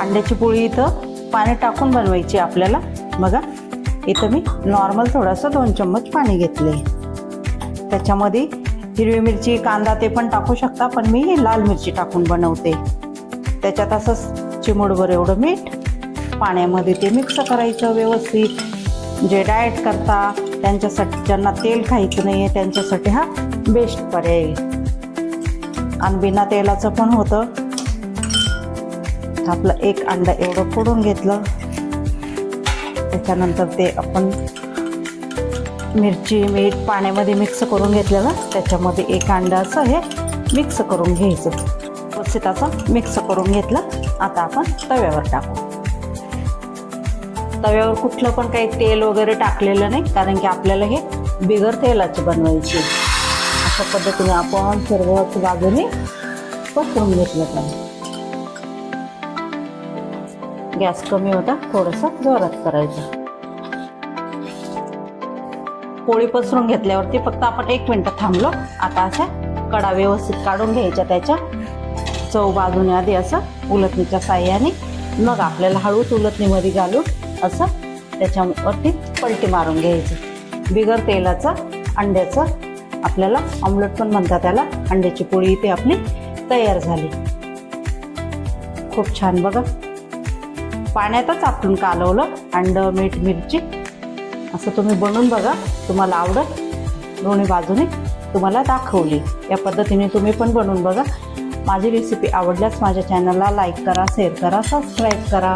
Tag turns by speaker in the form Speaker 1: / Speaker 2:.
Speaker 1: अंड्याची पोळी इथं पाणी टाकून बनवायची आपल्याला। बघा इथं मी नॉर्मल थोडंसं 2 चम्मच पाणी घेतले, त्याच्यामध्ये हिरवी मिरची कांदा ते पण टाकू शकता, पण मी लाल मिरची टाकून बनवते। त्याच्यात असं चिमूटभर एवढं मीठ पाण्यामध्ये ते मिक्स करायचं व्यवस्थित। जे डाएट करता त्यांच्यासाठी, ज्यांना तेल खायचं नाही आहे त्यांच्यासाठी हा बेस्ट पर्याय आहे, आणि बिना तेलाचं पण होतं। आपलं एक अंडा एवढं फोडून घेतलं, त्याच्यानंतर ते आपण मिरची मीठ पाण्यामध्ये मिक्स करून घेतलेलं, त्याच्यामध्ये एक अंडा असं हे मिक्स करून घ्यायचं, व्यवस्थित असं मिक्स करून घेतलं। आता आपण तव्यावर टाकू। तव्यावर कुठलं पण काही तेल वगैरे टाकलेलं नाही, कारण की आपल्याला हे बिगर तेलाचे बनवायचे। अशा पद्धतीने आपण सर्व बाजूने पसरून घेतलं पाहिजे। गॅस कमी होता, थोडंसं जोरात करायचं। पोळी पसरून घेतल्यावरती फक्त आपण 1 मिनिट थांबलो। आता अशा कडा व्यवस्थित काढून घ्यायच्या त्याच्या चव बाजूने, आधी असं उलटणीच्या साह्याने, मग आपल्याला हळूच उलटणीमध्ये घालून असं त्याच्यावरती पलटी मारून घ्यायचं। बिगर तेलाचं अंड्याचं आपल्याला ऑमलेट पण म्हणतात त्याला, अंड्याची पोळी इथे आपली तयार झाली। खूप छान बघा, पाण्यातच आपण कालवलं अंडं मीठ मिरची। असं तुम्ही बनवून बघा, तुम्हाला आवडत। दोन्ही बाजूने तुम्हाला दाखवली, या पद्धतीने तुम्ही पण बनवून बघा। माझी रेसिपी आवडल्यास माझ्या चॅनलला लाईक करा, शेअर करा, सबस्क्राईब करा।